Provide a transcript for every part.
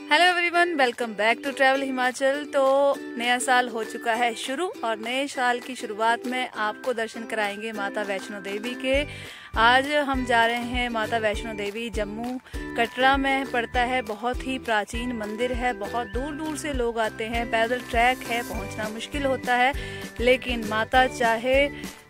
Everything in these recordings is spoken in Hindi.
Hello everyone, welcome back to travel Himachal. तो नया साल हो चुका है शुरू और नए साल की शुरुआत में आपको दर्शन कराएंगे माता वैष्णो देवी के। आज हम जा रहे हैं माता वैष्णो देवी, जम्मू कटरा में पड़ता है। बहुत ही प्राचीन मंदिर है, बहुत दूर दूर से लोग आते हैं। पैदल ट्रैक है, पहुंचना मुश्किल होता है, लेकिन माता चाहे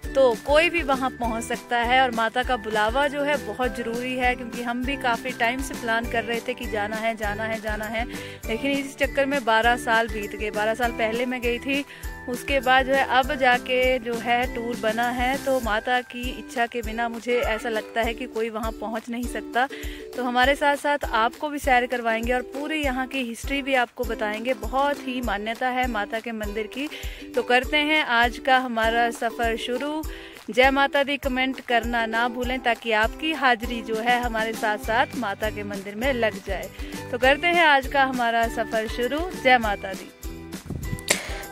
तो कोई भी वहां पहुंच सकता है। और माता का बुलावा जो है बहुत ज़रूरी है, क्योंकि हम भी काफ़ी टाइम से प्लान कर रहे थे कि जाना है जाना है जाना है, लेकिन इस चक्कर में 12 साल बीत गए। 12 साल पहले मैं गई थी, उसके बाद जो है अब जाके जो है टूर बना है। तो माता की इच्छा के बिना मुझे ऐसा लगता है कि कोई वहाँ पहुँच नहीं सकता। तो हमारे साथ साथ आपको भी सैर करवाएंगे और पूरी यहाँ की हिस्ट्री भी आपको बताएंगे। बहुत ही मान्यता है माता के मंदिर की। तो करते हैं आज का हमारा सफ़र शुरू। जय माता दी कमेंट करना ना भूलें, ताकि आपकी हाजिरी जो है हमारे साथ साथ माता के मंदिर में लग जाए। तो करते हैं आज का हमारा सफ़र शुरू। जय माता दी।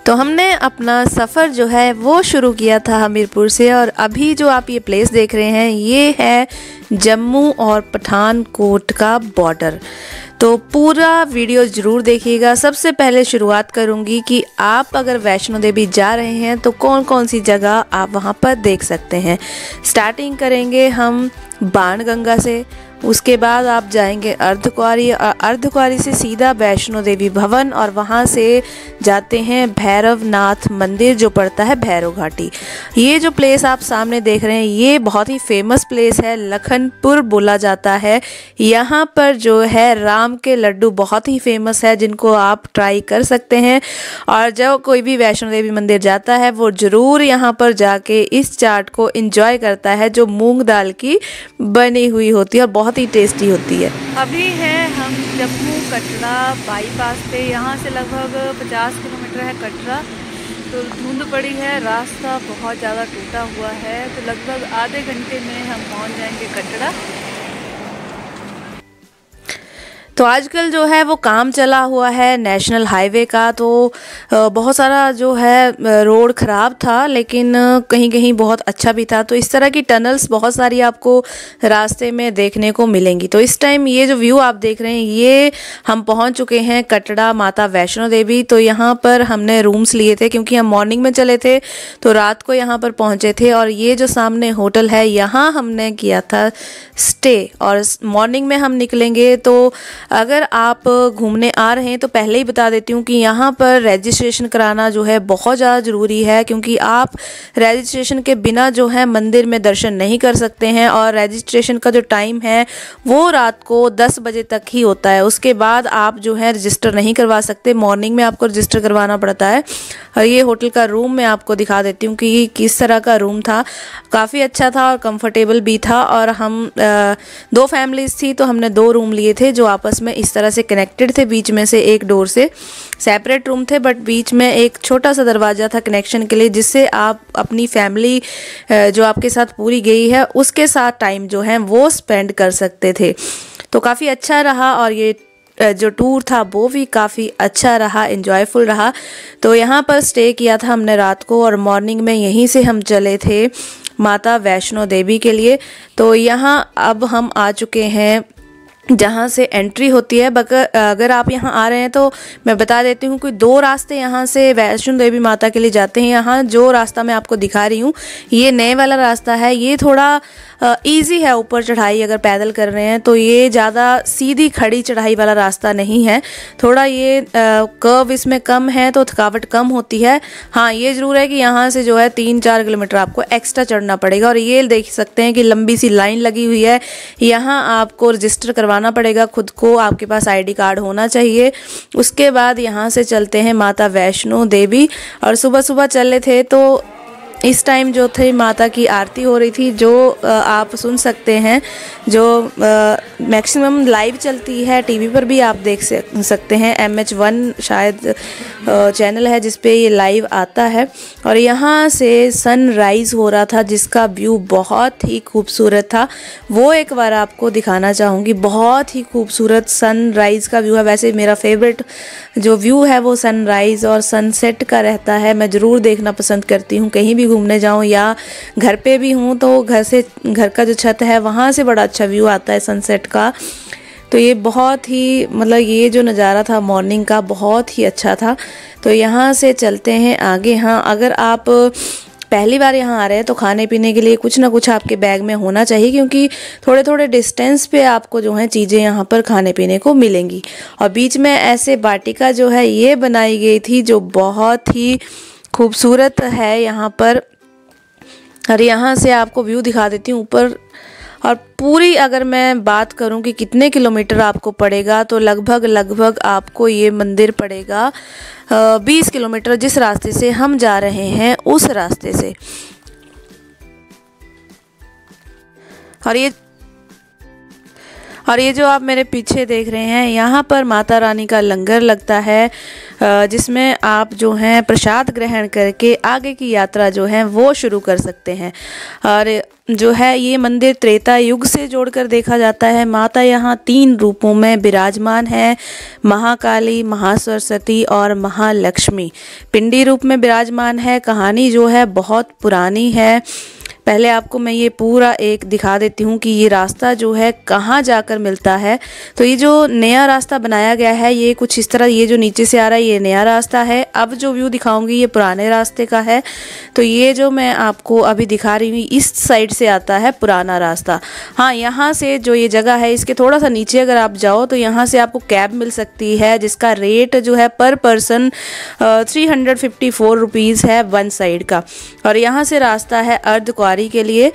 तो हमने अपना सफ़र जो है वो शुरू किया था हमीरपुर से, और अभी जो आप ये प्लेस देख रहे हैं ये है जम्मू और पठानकोट का बॉर्डर। तो पूरा वीडियो ज़रूर देखिएगा। सबसे पहले शुरुआत करूंगी कि आप अगर वैष्णो देवी जा रहे हैं तो कौन कौन सी जगह आप वहां पर देख सकते हैं। स्टार्टिंग करेंगे हम बाणगंगा से, उसके बाद आप जाएंगे अर्धकुंवारी, अर्धकुंवारी से सीधा वैष्णो देवी भवन, और वहाँ से जाते हैं भैरवनाथ मंदिर जो पड़ता है भैरव घाटी। ये जो प्लेस आप सामने देख रहे हैं ये बहुत ही फेमस प्लेस है, लखनपुर बोला जाता है। यहाँ पर जो है राम के लड्डू बहुत ही फेमस है, जिनको आप ट्राई कर सकते हैं। और जब कोई भी वैष्णो देवी मंदिर जाता है वो ज़रूर यहाँ पर जाके इस चाट को एंजॉय करता है, जो मूंग दाल की बनी हुई होती है और बहुत ही टेस्टी होती है। अभी है हम जम्मू कटरा बाईपास पे। यहाँ से लगभग 50 किलोमीटर है कटरा। तो धुंध पड़ी है, रास्ता बहुत ज़्यादा टूटा हुआ है, तो लगभग आधे घंटे में हम पहुँच जाएंगे कटरा। तो आजकल जो है वो काम चला हुआ है नेशनल हाईवे का, तो बहुत सारा जो है रोड ख़राब था, लेकिन कहीं कहीं बहुत अच्छा भी था। तो इस तरह की टनल्स बहुत सारी आपको रास्ते में देखने को मिलेंगी। तो इस टाइम ये जो व्यू आप देख रहे हैं ये हम पहुंच चुके हैं कटरा माता वैष्णो देवी। तो यहाँ पर हमने रूम्स लिए थे, क्योंकि हम मॉर्निंग में चले थे तो रात को यहाँ पर पहुँचे थे। और ये जो सामने होटल है यहाँ हमने किया था स्टे, और मॉर्निंग में हम निकलेंगे। तो अगर आप घूमने आ रहे हैं तो पहले ही बता देती हूँ कि यहाँ पर रजिस्ट्रेशन कराना जो है बहुत ज़्यादा ज़रूरी है, क्योंकि आप रजिस्ट्रेशन के बिना जो है मंदिर में दर्शन नहीं कर सकते हैं। और रजिस्ट्रेशन का जो टाइम है वो रात को 10 बजे तक ही होता है, उसके बाद आप जो है रजिस्टर नहीं करवा सकते। मॉर्निंग में आपको रजिस्टर करवाना पड़ता है। और ये होटल का रूम मैं आपको दिखा देती हूँ कि किस तरह का रूम था। काफ़ी अच्छा था और कंफर्टेबल भी था। और हम 2 फैमिलीज़ थी तो हमने 2 रूम लिए थे जो आपस में इस तरह से कनेक्टेड थे। बीच में से एक डोर से सेपरेट रूम थे, बट बीच में एक छोटा सा दरवाज़ा था कनेक्शन के लिए, जिससे आप अपनी फैमिली जो आपके साथ पूरी गई है उसके साथ टाइम जो है वो स्पेंड कर सकते थे। तो काफ़ी अच्छा रहा, और ये जो टूर था वो भी काफ़ी अच्छा रहा, एंजॉयफुल रहा। तो यहाँ पर स्टे किया था हमने रात को, और मॉर्निंग में यहीं से हम चले थे माता वैष्णो देवी के लिए। तो यहाँ अब हम आ चुके हैं जहाँ से एंट्री होती है। अगर आप यहाँ आ रहे हैं तो मैं बता देती हूँ कि 2 रास्ते यहाँ से वैष्णो देवी माता के लिए जाते हैं। यहाँ जो रास्ता मैं आपको दिखा रही हूँ ये नए वाला रास्ता है, ये थोड़ा इजी है ऊपर चढ़ाई अगर पैदल कर रहे हैं तो। ये ज़्यादा सीधी खड़ी चढ़ाई वाला रास्ता नहीं है, थोड़ा ये कर्व इसमें कम है तो थकावट कम होती है। हाँ, ये ज़रूर है कि यहाँ से जो है 3-4 किलोमीटर आपको एक्स्ट्रा चढ़ना पड़ेगा। और ये देख सकते हैं कि लंबी सी लाइन लगी हुई है। यहाँ आपको रजिस्टर करवाना पड़ेगा खुद को, आपके पास ID कार्ड होना चाहिए। उसके बाद यहाँ से चलते हैं माता वैष्णो देवी। और सुबह सुबह चले थे तो इस टाइम जो थे माता की आरती हो रही थी, जो आप सुन सकते हैं, जो मैक्सिमम लाइव चलती है, टीवी पर भी आप देख सकते हैं। MH1 शायद चैनल है जिस पे ये लाइव आता है। और यहाँ से सनराइज़ हो रहा था जिसका व्यू बहुत ही खूबसूरत था, वो एक बार आपको दिखाना चाहूँगी। बहुत ही खूबसूरत सनराइज़ का व्यू है। वैसे मेरा फेवरेट जो व्यू है वो सनराइज़ और सनसेट का रहता है, मैं ज़रूर देखना पसंद करती हूँ। कहीं भी घूमने जाऊँ या घर पे भी हूँ तो घर का जो छत है वहाँ से बड़ा अच्छा व्यू आता है सनसेट का। तो ये बहुत ही मतलब ये जो नज़ारा था मॉर्निंग का बहुत ही अच्छा था। तो यहाँ से चलते हैं आगे। हाँ, अगर आप पहली बार यहाँ आ रहे हैं तो खाने पीने के लिए कुछ ना कुछ आपके बैग में होना चाहिए, क्योंकि थोड़े थोड़े डिस्टेंस पे आपको जो है चीज़ें यहाँ पर खाने पीने को मिलेंगी। और बीच में ऐसे वाटिका जो है ये बनाई गई थी जो बहुत ही खूबसूरत है यहाँ पर। और यहाँ से आपको व्यू दिखा देती हूँ ऊपर। और पूरी अगर मैं बात करूं कि कितने किलोमीटर आपको पड़ेगा, तो लगभग आपको ये मंदिर पड़ेगा 20 किलोमीटर, जिस रास्ते से हम जा रहे हैं उस रास्ते से। और ये जो आप मेरे पीछे देख रहे हैं, यहाँ पर माता रानी का लंगर लगता है, जिसमें आप जो हैं प्रसाद ग्रहण करके आगे की यात्रा जो है वो शुरू कर सकते हैं। और जो है ये मंदिर त्रेता युग से जोड़कर देखा जाता है। माता यहाँ 3 रूपों में विराजमान है, महाकाली, महासरस्वती और महालक्ष्मी। पिंडी रूप में विराजमान है। कहानी जो है बहुत पुरानी है। पहले आपको मैं ये पूरा एक दिखा देती हूँ कि ये रास्ता जो है कहाँ जाकर मिलता है। तो ये जो नया रास्ता बनाया गया है ये कुछ इस तरह, ये जो नीचे से आ रहा है ये नया रास्ता है। अब जो व्यू दिखाऊंगी ये पुराने रास्ते का है। तो ये जो मैं आपको अभी दिखा रही हूँ इस साइड से आता है पुराना रास्ता। हाँ, यहाँ से जो ये जगह है इसके थोड़ा सा नीचे अगर आप जाओ तो यहाँ से आपको कैब मिल सकती है, जिसका रेट जो है पर पर्सन 354 रुपीज़ है 1 साइड का। और यहाँ से रास्ता है अर्धकुंवारी के लिए।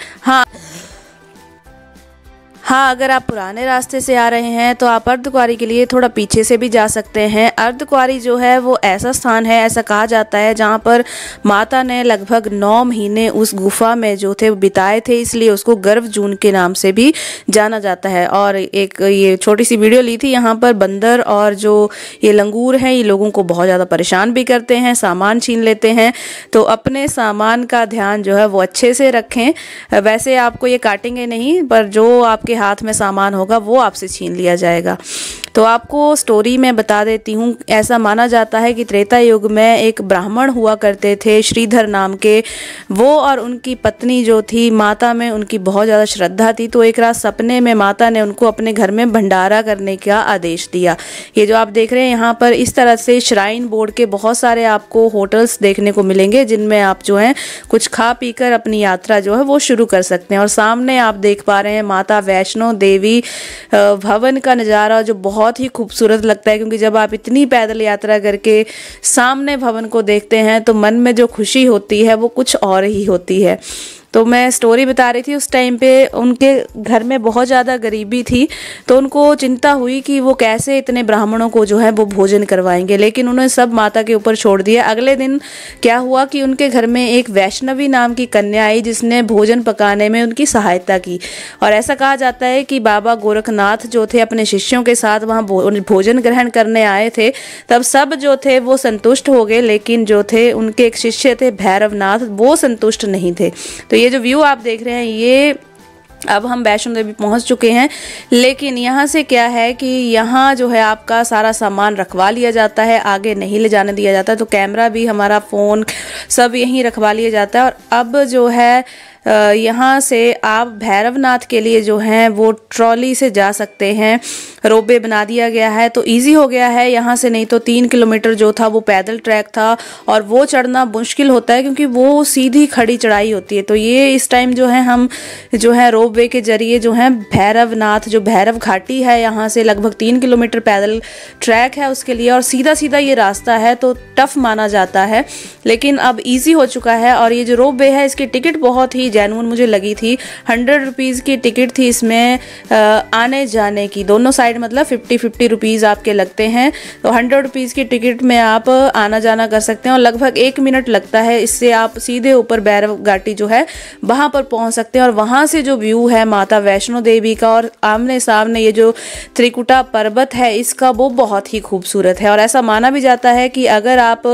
हाँ, अगर आप पुराने रास्ते से आ रहे हैं तो आप अर्धकुंवारी के लिए थोड़ा पीछे से भी जा सकते हैं। अर्धकुंवारी जो है वो ऐसा स्थान है, ऐसा कहा जाता है, जहाँ पर माता ने लगभग 9 महीने उस गुफा में जो थे बिताए थे, इसलिए उसको गर्भजून के नाम से भी जाना जाता है। और एक ये छोटी सी वीडियो ली थी, यहाँ पर बंदर और जो ये लंगूर हैं ये लोगों को बहुत ज़्यादा परेशान भी करते हैं, सामान छीन लेते हैं। तो अपने सामान का ध्यान जो है वो अच्छे से रखें। वैसे आपको ये काटेंगे नहीं, पर जो आपके हाथ में सामान होगा वो आपसे छीन लिया जाएगा। तो आपको स्टोरी में बता देती हूँ, ऐसा माना जाता है कि त्रेता युग में एक ब्राह्मण हुआ करते थे श्रीधर नाम के। वो और उनकी पत्नी जो थी, माता में उनकी बहुत ज़्यादा श्रद्धा थी। तो एक रात सपने में माता ने उनको अपने घर में भंडारा करने का आदेश दिया। ये जो आप देख रहे हैं यहाँ पर इस तरह से श्राइन बोर्ड के बहुत सारे आपको होटल्स देखने को मिलेंगे, जिनमें आप जो है कुछ खा पी कर अपनी यात्रा जो है वो शुरू कर सकते हैं। और सामने आप देख पा रहे हैं माता वैष्णो देवी भवन का नज़ारा, जो बहुत ही खूबसूरत लगता है, क्योंकि जब आप इतनी पैदल यात्रा करके सामने भवन को देखते हैं तो मन में जो खुशी होती है वो कुछ और ही होती है। तो मैं स्टोरी बता रही थी, उस टाइम पे उनके घर में बहुत ज़्यादा गरीबी थी, तो उनको चिंता हुई कि वो कैसे इतने ब्राह्मणों को जो है वो भोजन करवाएंगे, लेकिन उन्होंने सब माता के ऊपर छोड़ दिया। अगले दिन क्या हुआ कि उनके घर में एक वैष्णवी नाम की कन्या आई, जिसने भोजन पकाने में उनकी सहायता की। और ऐसा कहा जाता है कि बाबा गोरखनाथ जो थे अपने शिष्यों के साथ वहाँ भोजन ग्रहण करने आए थे, तब सब जो थे वो संतुष्ट हो गए, लेकिन जो थे उनके एक शिष्य थे भैरवनाथ, वो संतुष्ट नहीं थे। तो ये जो व्यू आप देख रहे हैं ये अब हम वैष्णो देवी पहुंच चुके हैं, लेकिन यहाँ से क्या है कि यहाँ जो है आपका सारा सामान रखवा लिया जाता है, आगे नहीं ले जाने दिया जाता। तो कैमरा भी, हमारा फ़ोन सब यहीं रखवा लिया जाता है। और अब जो है यहाँ से आप भैरवनाथ के लिए जो है वो ट्रॉली से जा सकते हैं। रोपवे बना दिया गया है तो इजी हो गया है यहाँ से, नहीं तो 3 किलोमीटर जो था वो पैदल ट्रैक था और वो चढ़ना मुश्किल होता है, क्योंकि वो सीधी खड़ी चढ़ाई होती है। तो ये इस टाइम जो है हम जो है रोपवे के जरिए जो है भैरवनाथ, जो भैरव घाटी है, यहाँ से लगभग 3 किलोमीटर पैदल ट्रैक है उसके लिए, और सीधा सीधा ये रास्ता है, तो टफ माना जाता है, लेकिन अब ईजी हो चुका है। और ये जो रोपवे है इसकी टिकट बहुत ही जेन्युइन मुझे लगी थी। 100 रुपीज़ की टिकट थी इसमें आने जाने की, दोनों साइड मतलब 50-50 रुपीज़ आपके लगते हैं। तो 100 रुपीज़ की टिकट में आप आना जाना कर सकते हैं, और लगभग 1 मिनट लगता है। इससे आप सीधे ऊपर भैरव घाटी जो है वहाँ पर पहुँच सकते हैं। और वहाँ से जो व्यू है माता वैष्णो देवी का, और आमने सामने ये जो त्रिकुटा पर्वत है इसका, वो बहुत ही खूबसूरत है। और ऐसा माना भी जाता है कि अगर आप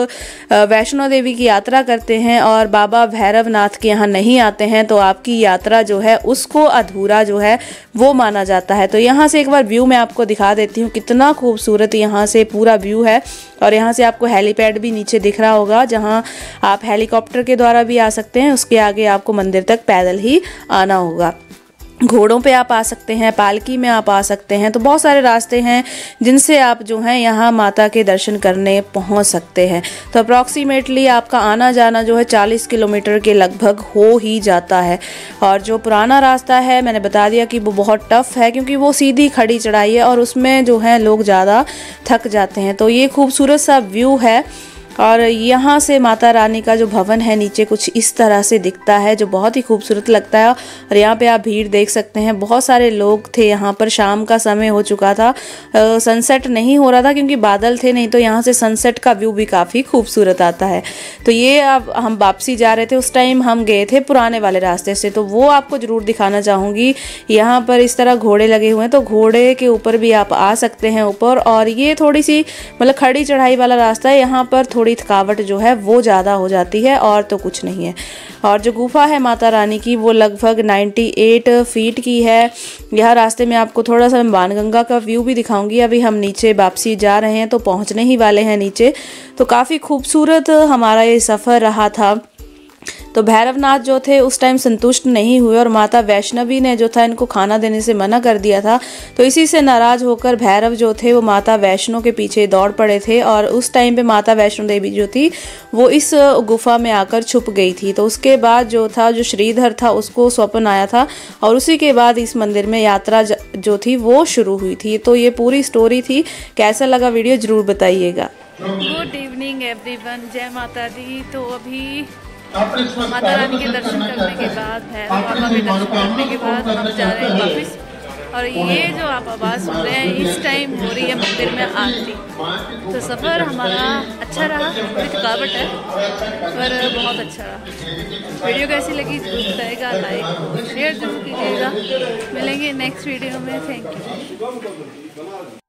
वैष्णो देवी की यात्रा करते हैं और बाबा भैरवनाथ के यहाँ नहीं आते हैं तो आपकी यात्रा जो है उसको अधूरा जो है वो माना जाता है। तो यहाँ से एक बार व्यू मैं आपको दिखा देती हूँ, कितना खूबसूरत यहाँ से पूरा व्यू है। और यहाँ से आपको हेलीपैड भी नीचे दिख रहा होगा, जहाँ आप हेलीकॉप्टर के द्वारा भी आ सकते हैं। उसके आगे आपको मंदिर तक पैदल ही आना होगा। घोड़ों पे आप आ सकते हैं, पालकी में आप आ सकते हैं। तो बहुत सारे रास्ते हैं जिनसे आप जो हैं यहाँ माता के दर्शन करने पहुँच सकते हैं। तो अप्रॉक्सीमेटली आपका आना जाना जो है 40 किलोमीटर के लगभग हो ही जाता है। और जो पुराना रास्ता है मैंने बता दिया कि वो बहुत टफ़ है, क्योंकि वो सीधी खड़ी चढ़ाई है और उसमें जो है लोग ज़्यादा थक जाते हैं। तो ये खूबसूरत सा व्यू है और यहाँ से माता रानी का जो भवन है नीचे कुछ इस तरह से दिखता है, जो बहुत ही खूबसूरत लगता है। और यहाँ पे आप भीड़ देख सकते हैं, बहुत सारे लोग थे यहाँ पर। शाम का समय हो चुका था, सनसेट नहीं हो रहा था क्योंकि बादल थे, नहीं तो यहाँ से सनसेट का व्यू भी काफ़ी खूबसूरत आता है। तो ये अब हम वापसी जा रहे थे, उस टाइम हम गए थे पुराने वाले रास्ते से, तो वो आपको ज़रूर दिखाना चाहूँगी। यहाँ पर इस तरह घोड़े लगे हुए हैं, तो घोड़े के ऊपर भी आप आ सकते हैं ऊपर। और ये थोड़ी सी मतलब खड़ी चढ़ाई वाला रास्ता है, यहाँ पर थोड़ी थकावट जो है वो ज़्यादा हो जाती है और तो कुछ नहीं है। और जो गुफा है माता रानी की वो लगभग 98 फीट की है। यह रास्ते में आपको थोड़ा सा बाणगंगा का व्यू भी दिखाऊंगी। अभी हम नीचे वापसी जा रहे हैं तो पहुंचने ही वाले हैं नीचे। तो काफ़ी खूबसूरत हमारा ये सफ़र रहा था। तो भैरवनाथ जो थे उस टाइम संतुष्ट नहीं हुए और माता वैष्णवी ने जो था इनको खाना देने से मना कर दिया था। तो इसी से नाराज होकर भैरव जो थे वो माता वैष्णो के पीछे दौड़ पड़े थे और उस टाइम पे माता वैष्णो देवी जो थी वो इस गुफा में आकर छुप गई थी। तो उसके बाद जो था, जो श्रीधर था उसको स्वप्न आया था और उसी के बाद इस मंदिर में यात्रा जो थी वो शुरू हुई थी। तो ये पूरी स्टोरी थी। कैसा लगा वीडियो ज़रूर बताइएगा। गुड इवनिंग एवरीवन, जय माता दी। तो अभी माता रानी के दर्शन करने के बाद, भैरव बाबा के दर्शन करने के बाद हम जा रहे हैं वापस। और ये जो आप आवाज़ सुन रहे हैं इस टाइम हो रही है मंदिर में आरती। तो सफ़र हमारा अच्छा रहा, थोड़ी थकावट है पर बहुत अच्छा रहा। वीडियो कैसी लगी जरूर बताइएगा, लाइक शेयर जरूर कीजिएगा। मिलेंगे नेक्स्ट वीडियो में। Thank you.